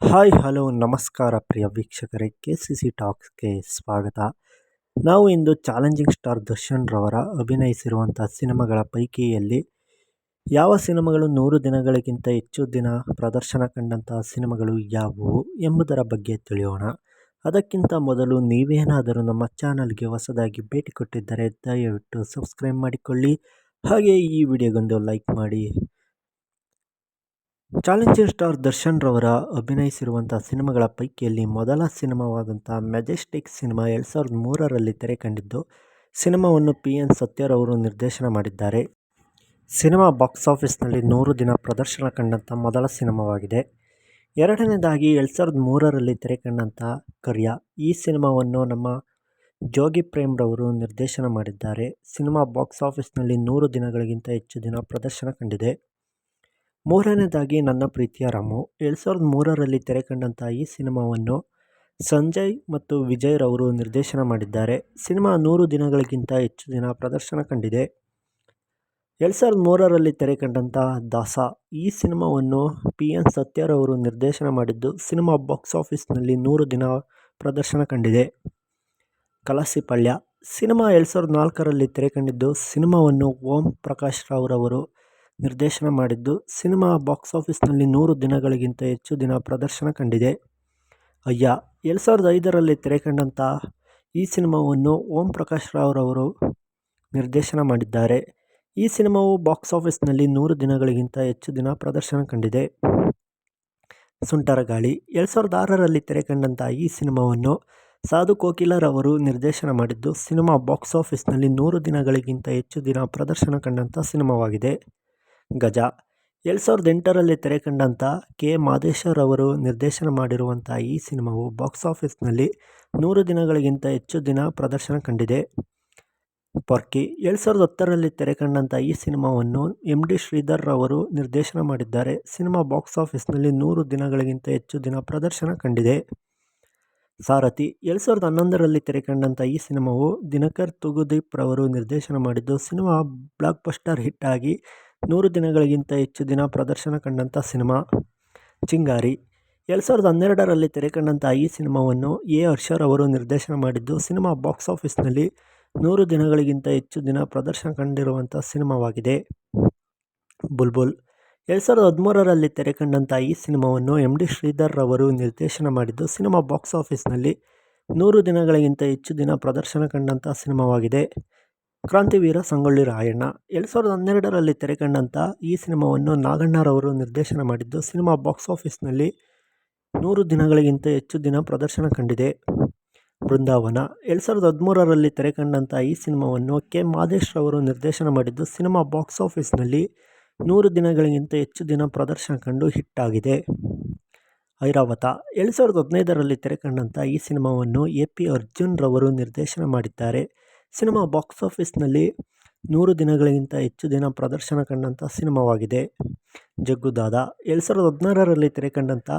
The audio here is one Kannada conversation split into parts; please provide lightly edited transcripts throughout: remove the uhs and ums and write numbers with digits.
ಹಾಯ್ ಹಲೋ ನಮಸ್ಕಾರ ಪ್ರಿಯ ವೀಕ್ಷಕರೇ, KCC ಟಾಕ್ಸ್ಗೆ ಸ್ವಾಗತ. ನಾವು ಇಂದು ಚಾಲೆಂಜಿಂಗ್ ಸ್ಟಾರ್ ದರ್ಶನ್ ರವರ ಅಭಿನಯಿಸಿರುವಂಥ ಸಿನಿಮಾಗಳ ಪೈಕಿಯಲ್ಲಿ ಯಾವ ಸಿನಿಮಾಗಳು 100 ದಿನಗಳಿಗಿಂತ ಹೆಚ್ಚು ದಿನ ಪ್ರದರ್ಶನ ಕಂಡಂತಹ ಸಿನಿಮಾಗಳು ಯಾವುವು ಎಂಬುದರ ಬಗ್ಗೆ ತಿಳಿಯೋಣ. ಅದಕ್ಕಿಂತ ಮೊದಲು ನೀವೇನಾದರೂ ನಮ್ಮ ಚಾನಲ್ಗೆ ಹೊಸದಾಗಿ ಭೇಟಿ ಕೊಟ್ಟಿದ್ದರೆ ದಯವಿಟ್ಟು ಸಬ್ಸ್ಕ್ರೈಬ್ ಮಾಡಿಕೊಳ್ಳಿ, ಹಾಗೆ ಈ ವಿಡಿಯೋಗೊಂದು ಲೈಕ್ ಮಾಡಿ. ಚಾಲೆಂಜಿಂಗ್ ಸ್ಟಾರ್ ದರ್ಶನ್ ರವರ ಅಭಿನಯಿಸಿರುವಂಥ ಸಿನಿಮಾಗಳ ಪೈಕಿಯಲ್ಲಿ ಮೊದಲ ಸಿನಿಮಾವಾದಂಥ ಮೆಜೆಸ್ಟಿಕ್ ಸಿನಿಮಾ 2003ರಲ್ಲಿ ತೆರೆ ಕಂಡಿದ್ದು, ಸಿನಿಮಾವನ್ನು PN ಸತ್ಯರವರು ನಿರ್ದೇಶನ ಮಾಡಿದ್ದಾರೆ. ಸಿನಿಮಾ ಬಾಕ್ಸ್ ಆಫೀಸ್ನಲ್ಲಿ 100 ದಿನ ಪ್ರದರ್ಶನ ಕಂಡಂಥ ಮೊದಲ ಸಿನಿಮಾವಾಗಿದೆ. ಎರಡನೇದಾಗಿ 2003ರಲ್ಲಿ ತೆರೆ ಕಂಡಂಥ ಕರ್ಯ. ಈ ಸಿನಿಮಾವನ್ನು ನಮ್ಮ ಜೋಗಿ ಪ್ರೇಮ್ ರವರು ನಿರ್ದೇಶನ ಮಾಡಿದ್ದಾರೆ. ಸಿನಿಮಾ ಬಾಕ್ಸ್ ಆಫೀಸ್ನಲ್ಲಿ 100 ದಿನಗಳಿಗಿಂತ ಹೆಚ್ಚು ದಿನ ಪ್ರದರ್ಶನ ಕಂಡಿದೆ. ಮೂರನೇದಾಗಿ ನನ್ನ ಪ್ರೀತಿಯ ರಾಮು. 2003ರಲ್ಲಿ ತೆರೆ ಕಂಡಂಥ ಈ ಸಿನಿಮಾವನ್ನು ಸಂಜಯ್ ಮತ್ತು ವಿಜಯ್ ರವರು ನಿರ್ದೇಶನ ಮಾಡಿದ್ದಾರೆ. ಸಿನಿಮಾ 100 ದಿನಗಳಿಗಿಂತ ಹೆಚ್ಚು ದಿನ ಪ್ರದರ್ಶನ ಕಂಡಿದೆ. 2003ರಲ್ಲಿ ತೆರೆ ಕಂಡಂಥ ದಾಸ. ಈ ಸಿನಿಮಾವನ್ನು PN ಸತ್ಯರವರು ನಿರ್ದೇಶನ ಮಾಡಿದ್ದು, ಸಿನಿಮಾ ಬಾಕ್ಸ್ ಆಫೀಸ್ನಲ್ಲಿ 100 ದಿನ ಪ್ರದರ್ಶನ ಕಂಡಿದೆ. ಕಲಸಿಪಳ್ಯ. ಸಿನಿಮಾ 2004ರಲ್ಲಿ ತೆರೆ ಕಂಡಿದ್ದು, ಸಿನಿಮಾವನ್ನು ಓಂ ಪ್ರಕಾಶ್ ರಾವ್ ನಿರ್ದೇಶನ ಮಾಡಿದ್ದು, ಸಿನಿಮಾ ಬಾಕ್ಸ್ ಆಫೀಸ್ನಲ್ಲಿ 100 ದಿನಗಳಿಗಿಂತ ಹೆಚ್ಚು ದಿನ ಪ್ರದರ್ಶನ ಕಂಡಿದೆ. ಅಯ್ಯ. 2005ರಲ್ಲಿ ತೆರೆ ಕಂಡಂಥ ಈ ಸಿನಿಮಾವನ್ನು ಓಂ ಪ್ರಕಾಶ್ ರಾವ್ ರವರು ನಿರ್ದೇಶನ ಮಾಡಿದ್ದಾರೆ. ಈ ಸಿನಿಮಾವು ಬಾಕ್ಸ್ ಆಫೀಸ್ನಲ್ಲಿ 100 ದಿನಗಳಿಗಿಂತ ಹೆಚ್ಚು ದಿನ ಪ್ರದರ್ಶನ ಕಂಡಿದೆ. ಸುಂಟರಗಾಳಿ. 2006ರಲ್ಲಿ ತೆರೆ ಕಂಡಂಥ ಈ ಸಿನಿಮಾವನ್ನು ಸಾಧು ಕೋಕಿಲ ರವರು ನಿರ್ದೇಶನ ಮಾಡಿದ್ದು, ಸಿನಿಮಾ ಬಾಕ್ಸ್ ಆಫೀಸ್ನಲ್ಲಿ 100 ದಿನಗಳಿಗಿಂತ ಹೆಚ್ಚು ದಿನ ಪ್ರದರ್ಶನ ಕಂಡಂಥ ಸಿನಿಮಾವಾಗಿದೆ. ಗಜ. 2008ರಲ್ಲಿ ತೆರೆ ಕಂಡಂಥ K. ಮಾದೇಶ್ವರ್ ಅವರು ನಿರ್ದೇಶನ ಮಾಡಿರುವಂಥ ಈ ಸಿನಿಮಾವು ಬಾಕ್ಸ್ ಆಫೀಸ್ನಲ್ಲಿ 100 ದಿನಗಳಿಗಿಂತ ಹೆಚ್ಚು ದಿನ ಪ್ರದರ್ಶನ ಕಂಡಿದೆ. ಪೊರ್ಕಿ. 2010ರಲ್ಲಿ ತೆರೆ ಕಂಡಂಥ ಈ ಸಿನಿಮಾವನ್ನು MD ಶ್ರೀಧರ್ ರವರು ನಿರ್ದೇಶನ ಮಾಡಿದ್ದಾರೆ. ಸಿನಿಮಾ ಬಾಕ್ಸ್ ಆಫೀಸ್ನಲ್ಲಿ 100 ದಿನಗಳಿಗಿಂತ ಹೆಚ್ಚು ದಿನ ಪ್ರದರ್ಶನ ಕಂಡಿದೆ. ಸಾರಥಿ. 2011ರಲ್ಲಿ ತೆರೆ ಕಂಡಂಥ ಈ ಸಿನಿಮಾವು ದಿನಕರ್ ತೂಗುದೀಪ್ ರವರು ನಿರ್ದೇಶನ ಮಾಡಿದ್ದು, ಸಿನಿಮಾ ಬ್ಲಾಕ್ ಬಸ್ಟರ್ ಹಿಟ್ ಆಗಿ 100 ದಿನಗಳಿಗಿಂತ ಹೆಚ್ಚು ದಿನ ಪ್ರದರ್ಶನ ಕಂಡಂಥ ಸಿನಿಮಾ. ಚಿಂಗಾರಿ. 2012ರಲ್ಲಿ ತೆರೆ ಕಂಡಂಥ ಈ ಸಿನಿಮಾವನ್ನು A. ಹರ್ಷರ್ ಅವರು ನಿರ್ದೇಶನ ಮಾಡಿದ್ದು, ಸಿನಿಮಾ ಬಾಕ್ಸ್ ಆಫೀಸ್ನಲ್ಲಿ 100 ದಿನಗಳಿಗಿಂತ ಹೆಚ್ಚು ದಿನ ಪ್ರದರ್ಶನ ಕಂಡಿರುವಂಥ ಸಿನಿಮಾವಾಗಿದೆ. ಬುಲ್ಬುಲ್. 2013ರಲ್ಲಿ ತೆರೆ ಕಂಡಂಥ ಈ ಸಿನಿಮಾವನ್ನು MD ಶ್ರೀಧರ್ ರವರು ನಿರ್ದೇಶನ ಮಾಡಿದ್ದು, ಸಿನಿಮಾ ಬಾಕ್ಸ್ ಆಫೀಸ್ನಲ್ಲಿ 100 ದಿನಗಳಿಗಿಂತ ಹೆಚ್ಚು ದಿನ ಪ್ರದರ್ಶನ ಕಂಡಂಥ ಸಿನಿಮಾವಾಗಿದೆ. ಕ್ರಾಂತಿವೀರ ಸಂಗೊಳ್ಳಿ ರಾಯಣ್ಣ. 2012ರಲ್ಲಿ ತೆರೆ ಕಂಡಂಥ ಈ ಸಿನಿಮಾವನ್ನು ನಾಗಣ್ಣರವರು ನಿರ್ದೇಶನ ಮಾಡಿದ್ದು, ಸಿನಿಮಾ ಬಾಕ್ಸ್ ಆಫೀಸ್ನಲ್ಲಿ 100 ದಿನಗಳಿಗಿಂತ ಹೆಚ್ಚು ದಿನ ಪ್ರದರ್ಶನ ಕಂಡಿದೆ. ಬೃಂದಾವನ. 2013ರಲ್ಲಿ ತೆರೆ ಕಂಡಂಥ ಈ ಸಿನಿಮಾವನ್ನು K. ಮಾದೇಶ್ ರವರು ನಿರ್ದೇಶನ ಮಾಡಿದ್ದು, ಸಿನಿಮಾ ಬಾಕ್ಸ್ ಆಫೀಸ್ನಲ್ಲಿ 100 ದಿನಗಳಿಗಿಂತ ಹೆಚ್ಚು ದಿನ ಪ್ರದರ್ಶನ ಕಂಡು ಹಿಟ್ ಆಗಿದೆ. ಐರಾವತ. 2015ರಲ್ಲಿ ತೆರೆ ಕಂಡಂಥ ಈ ಸಿನಿಮಾವನ್ನು AP ಅರ್ಜುನ್ ರವರು ನಿರ್ದೇಶನ ಮಾಡಿದ್ದಾರೆ. ಸಿನಿಮಾ ಬಾಕ್ಸ್ ಆಫೀಸ್ನಲ್ಲಿ 100 ದಿನಗಳಿಗಿಂತ ಹೆಚ್ಚು ದಿನ ಪ್ರದರ್ಶನ ಕಂಡಂಥ ಸಿನಿಮಾವಾಗಿದೆ. ಜಗ್ಗುದಾದ. 2016ರಲ್ಲಿ ತೆರೆ ಕಂಡಂಥ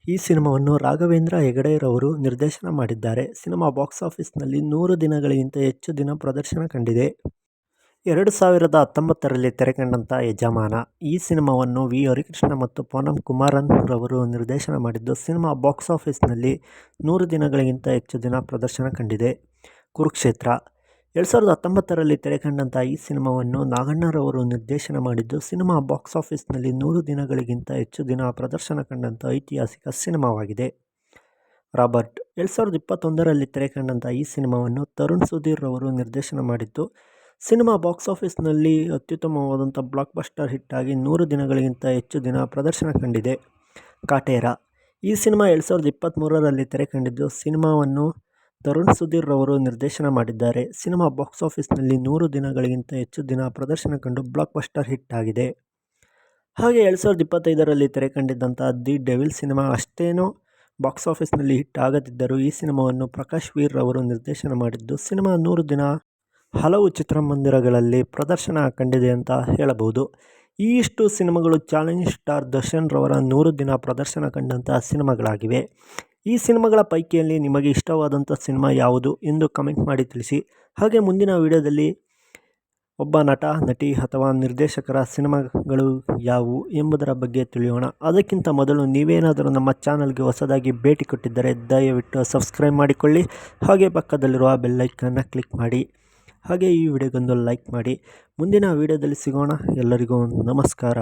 ಈ ಸಿನಿಮಾವನ್ನು ರಾಘವೇಂದ್ರ ಹೆಗಡೆ ರವರು ನಿರ್ದೇಶನ ಮಾಡಿದ್ದಾರೆ. ಸಿನಿಮಾ ಬಾಕ್ಸ್ ಆಫೀಸ್ನಲ್ಲಿ 100 ದಿನಗಳಿಗಿಂತ ಹೆಚ್ಚು ದಿನ ಪ್ರದರ್ಶನ ಕಂಡಿದೆ. 2019ರಲ್ಲಿ ತೆರೆ ಕಂಡಂಥ ಯಜಮಾನ. ಈ ಸಿನಿಮಾವನ್ನು V. ಹರಿಕೃಷ್ಣ ಮತ್ತು ಪೂನಂ ಕುಮಾರನ್ ರವರು ನಿರ್ದೇಶನ ಮಾಡಿದ್ದು, ಸಿನಿಮಾ ಬಾಕ್ಸ್ ಆಫೀಸ್ನಲ್ಲಿ 100 ದಿನಗಳಿಗಿಂತ ಹೆಚ್ಚು ದಿನ ಪ್ರದರ್ಶನ ಕಂಡಿದೆ. ಕುರುಕ್ಷೇತ್ರ. 2019ರಲ್ಲಿ ತೆರೆ ಕಂಡಂಥ ಈ ಸಿನಿಮಾವನ್ನು ನಾಗಣ್ಣರವರು ನಿರ್ದೇಶನ ಮಾಡಿದ್ದು, ಸಿನಿಮಾ ಬಾಕ್ಸ್ ಆಫೀಸ್ನಲ್ಲಿ 100 ದಿನಗಳಿಗಿಂತ ಹೆಚ್ಚು ದಿನ ಪ್ರದರ್ಶನ ಕಂಡಂಥ ಐತಿಹಾಸಿಕ ಸಿನಿಮಾವಾಗಿದೆ. ರಾಬರ್ಟ್. 2021ರಲ್ಲಿ ತೆರೆ ಕಂಡಂಥ ಈ ಸಿನಿಮಾವನ್ನು ತರುಣ್ ಸುಧೀರ್ ರವರು ನಿರ್ದೇಶನ ಮಾಡಿದ್ದು, ಸಿನಿಮಾ ಬಾಕ್ಸ್ ಆಫೀಸ್ನಲ್ಲಿ ಅತ್ಯುತ್ತಮವಾದಂಥ ಬ್ಲಾಕ್ ಬಸ್ಟರ್ ಹಿಟ್ ಆಗಿ 100 ದಿನಗಳಿಗಿಂತ ಹೆಚ್ಚು ದಿನ ಪ್ರದರ್ಶನ ಕಂಡಿದೆ. ಕಾಟೇರ. ಈ ಸಿನಿಮಾ 2023ರಲ್ಲಿ ತೆರೆ ಕಂಡಿದ್ದು, ಸಿನಿಮಾವನ್ನು ತರುಣ್ ಸುಧೀರ್ ರವರು ನಿರ್ದೇಶನ ಮಾಡಿದ್ದಾರೆ. ಸಿನಿಮಾ ಬಾಕ್ಸ್ ಆಫೀಸ್ನಲ್ಲಿ 100 ದಿನಗಳಿಗಿಂತ ಹೆಚ್ಚು ದಿನ ಪ್ರದರ್ಶನ ಕಂಡು ಬ್ಲಾಕ್ ಬಸ್ಟರ್ ಹಿಟ್ ಆಗಿದೆ. ಹಾಗೆ 2025ರಲ್ಲಿ ತೆರೆ ಕಂಡಿದ್ದಂಥ ದಿ ಡೆವಿಲ್ ಸಿನಿಮಾ ಅಷ್ಟೇನೂ ಬಾಕ್ಸ್ ಆಫೀಸ್ನಲ್ಲಿ ಹಿಟ್ ಆಗದಿದ್ದರೂ, ಈ ಸಿನಿಮಾವನ್ನು ಪ್ರಕಾಶ್ ವೀರ್ ರವರು ನಿರ್ದೇಶನ ಮಾಡಿದ್ದು, ಸಿನಿಮಾ 100 ದಿನ ಹಲವು ಚಿತ್ರಮಂದಿರಗಳಲ್ಲಿ ಪ್ರದರ್ಶನ ಕಂಡಿದೆ ಅಂತ ಹೇಳಬಹುದು. ಈ ಇಷ್ಟು ಸಿನಿಮಾಗಳು ಚಾಲೆಂಜಿಂಗ್ ಸ್ಟಾರ್ ದರ್ಶನ್ ರವರ 100 ದಿನ ಪ್ರದರ್ಶನ ಕಂಡಂಥ ಸಿನಿಮಾಗಳಾಗಿವೆ. ಈ ಸಿನಿಮಾಗಳ ಪೈಕಿಯಲ್ಲಿ ನಿಮಗೆ ಇಷ್ಟವಾದಂಥ ಸಿನಿಮಾ ಯಾವುದು ಎಂದು ಕಮೆಂಟ್ ಮಾಡಿ ತಿಳಿಸಿ. ಹಾಗೆ ಮುಂದಿನ ವಿಡಿಯೋದಲ್ಲಿ ಒಬ್ಬ ನಟ, ನಟಿ ಅಥವಾ ನಿರ್ದೇಶಕರ ಸಿನಿಮಾಗಳು ಯಾವುವು ಎಂಬುದರ ಬಗ್ಗೆ ತಿಳಿಯೋಣ. ಅದಕ್ಕಿಂತ ಮೊದಲು ನೀವೇನಾದರೂ ನಮ್ಮ ಚಾನಲ್ಗೆ ಹೊಸದಾಗಿ ಭೇಟಿ ಕೊಟ್ಟಿದ್ದರೆ ದಯವಿಟ್ಟು ಸಬ್ಸ್ಕ್ರೈಬ್ ಮಾಡಿಕೊಳ್ಳಿ. ಹಾಗೆ ಪಕ್ಕದಲ್ಲಿರುವ ಬೆಲ್ಲೈಕನ್ನ ಕ್ಲಿಕ್ ಮಾಡಿ. ಹಾಗೆ ಈ ವಿಡಿಯೋಗೊಂದು ಲೈಕ್ ಮಾಡಿ. ಮುಂದಿನ ವಿಡಿಯೋದಲ್ಲಿ ಸಿಗೋಣ. ಎಲ್ಲರಿಗೂ ನಮಸ್ಕಾರ.